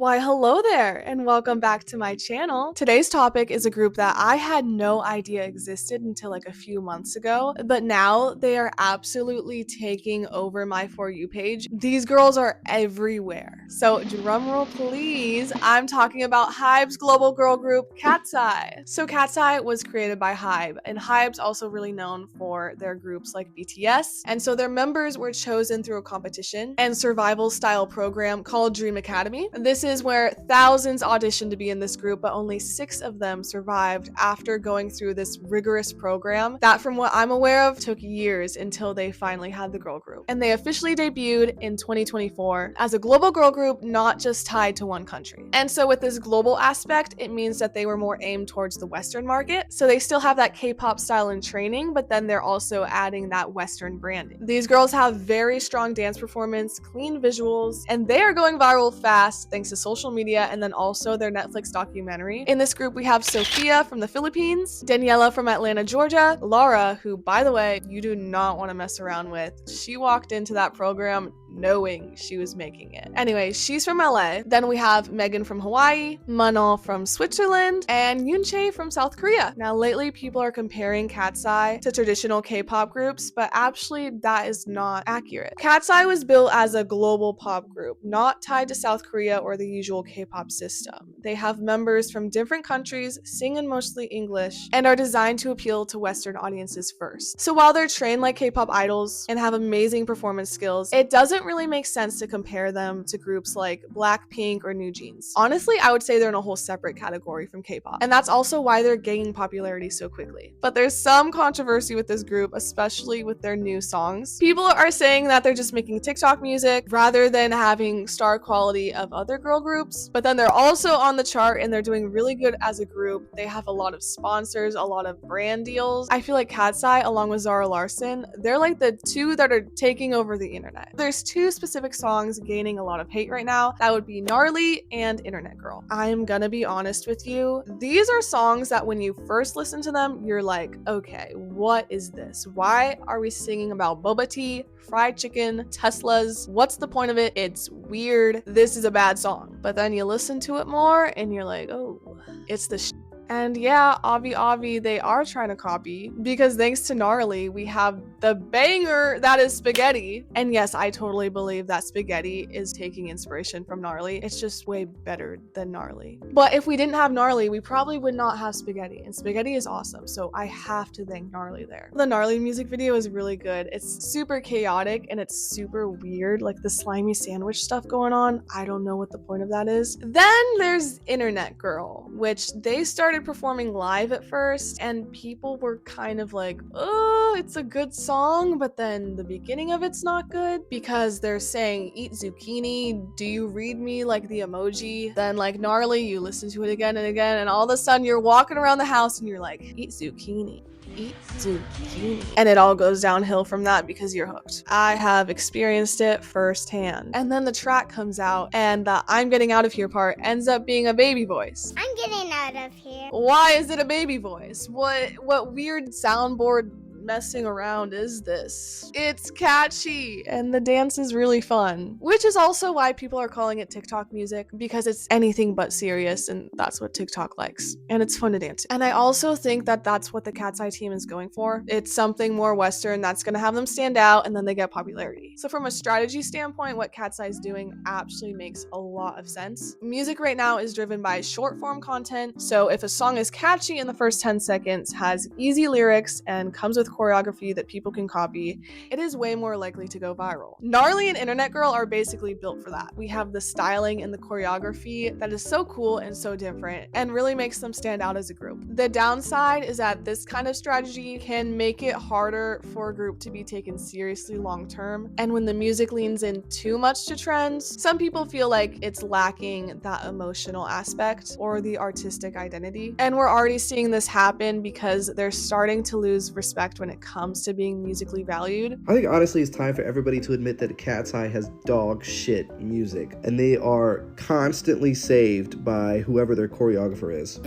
Why hello there and welcome back to my channel. Today's topic is a group that I had no idea existed until like a few months ago, but now they are absolutely taking over my For You page. These girls are everywhere. So drumroll please, I'm talking about Hybe's global girl group Katseye. So Katseye was created by Hybe, and Hybe's also really known for their groups like BTS, and so their members were chosen through a competition and survival style program called Dream Academy. This is where thousands auditioned to be in this group, but only 6 of them survived after going through this rigorous program that, from what I'm aware of, took years until they finally had the girl group. And they officially debuted in 2024 as a global girl group, not just tied to one country. And so with this global aspect, it means that they were more aimed towards the Western market. So they still have that K-pop style in training, but then they're also adding that Western branding. These girls have very strong dance performance, clean visuals, and they are going viral fast thanks to social media and then also their Netflix documentary. In this group, we have Sophia from the Philippines, Daniela from Atlanta, Georgia, Laura, who, by the way, you do not want to mess around with. She walked into that program knowing she was making it. Anyway, she's from LA. Then we have Megan from Hawaii, Manal from Switzerland, and Yoonchae from South Korea. Now, lately, people are comparing Katseye to traditional K-pop groups, but actually that is not accurate. Katseye was built as a global pop group, not tied to South Korea or the usual K-pop system. They have members from different countries, sing in mostly English, and are designed to appeal to Western audiences first. So while they're trained like K-pop idols and have amazing performance skills, it doesn't really make sense to compare them to groups like Blackpink or New Jeans. Honestly, I would say they're in a whole separate category from K-pop, and that's also why they're gaining popularity so quickly. But there's some controversy with this group, especially with their new songs. People are saying that they're just making TikTok music rather than having star quality of other girl groups, but then they're also on the chart and they're doing really good as a group. They have a lot of sponsors, a lot of brand deals. I feel like Katseye, along with Zara Larsson, they're like the two that are taking over the internet. There's 2 specific songs gaining a lot of hate right now. That would be Gnarly and Internet Girl. I'm gonna be honest with you. These are songs that when you first listen to them, you're like, okay, what is this? Why are we singing about boba tea, fried chicken, Teslas? What's the point of it? It's weird. This is a bad song. But then you listen to it more and you're like, oh, it's the shit. And yeah, Avi, they are trying to copy, because thanks to Gnarly, we have the banger that is Spaghetti. And yes, I totally believe that Spaghetti is taking inspiration from Gnarly. It's just way better than Gnarly. But if we didn't have Gnarly, we probably would not have Spaghetti. And Spaghetti is awesome, so I have to thank Gnarly there. The Gnarly music video is really good. It's super chaotic and it's super weird, like the slimy sandwich stuff going on. I don't know what the point of that is. Then there's Internet Girl, which they started performing live at first, and people were kind of like, oh, it's a good song, but then the beginning of it's not good because they're saying eat zucchini, do you read me, like the emoji. Then like Gnarly, you listen to it again and again, and all of a sudden you're walking around the house and you're like, eat zucchini, eat zucchini, and it all goes downhill from that because you're hooked. I have experienced it firsthand. And then the track comes out and the I'm getting out of here part ends up being a baby voice. I'm getting out of here. Why is it a baby voice? What weird soundboard messing around is this? It's catchy and the dance is really fun, which is also why people are calling it TikTok music, because it's anything but serious and that's what TikTok likes, and it's fun to dance to. And I also think that that's what the Katseye team is going for. It's something more Western that's going to have them stand out and then they get popularity. So from a strategy standpoint, what Katseye is doing actually makes a lot of sense. Music right now is driven by short form content, so if a song is catchy in the first 10 seconds, has easy lyrics, and comes with choreography that people can copy, it is way more likely to go viral. Gnarly and Internet Girl are basically built for that. We have the styling and the choreography that is so cool and so different and really makes them stand out as a group. The downside is that this kind of strategy can make it harder for a group to be taken seriously long term, and when the music leans in too much to trends, some people feel like it's lacking that emotional aspect or the artistic identity. And we're already seeing this happen because they're starting to lose respect when it comes to being musically valued. I think honestly it's time for everybody to admit that Katseye has dog shit music, and they are constantly saved by whoever their choreographer is.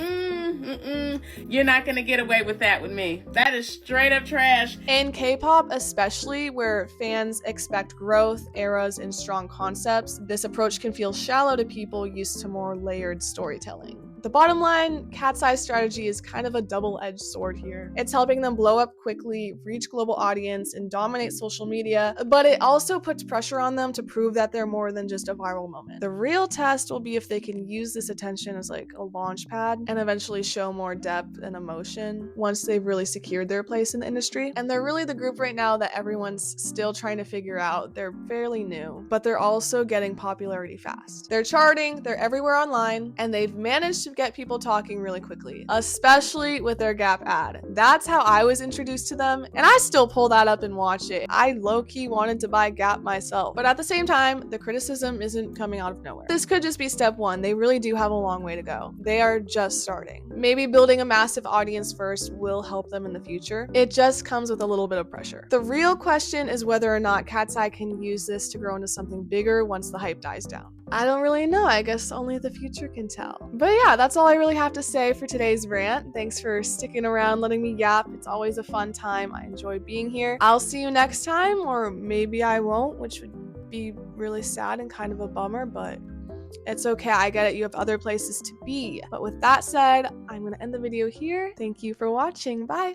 You're not gonna get away with that with me. That is straight up trash. In K-pop, especially where fans expect growth, eras, and strong concepts, this approach can feel shallow to people used to more layered storytelling. The bottom line, Katseye's strategy is kind of a double-edged sword here. It's helping them blow up quickly, reach global audience, and dominate social media, but it also puts pressure on them to prove that they're more than just a viral moment. The real test will be if they can use this attention as like a launch pad and eventually show more depth and emotion once they've really secured their place in the industry. And they're really the group right now that everyone's still trying to figure out. They're fairly new, but they're also getting popularity fast. They're charting, they're everywhere online, and they've managed to get people talking really quickly, especially with their Gap ad. That's how I was introduced to them, and I still pull that up and watch it. I low-key wanted to buy Gap myself, but at the same time, the criticism isn't coming out of nowhere. This could just be step one. They really do have a long way to go. They are just starting. Maybe building a massive audience first will help them in the future. It just comes with a little bit of pressure. The real question is whether or not Katseye can use this to grow into something bigger once the hype dies down. I don't really know. I guess only the future can tell. But yeah, that's all I really have to say for today's rant. Thanks for sticking around, letting me yap. It's always a fun time. I enjoy being here. I'll see you next time, or maybe I won't, which would be really sad and kind of a bummer, but it's okay. I get it. You have other places to be. But with that said, I'm going to end the video here. Thank you for watching. Bye.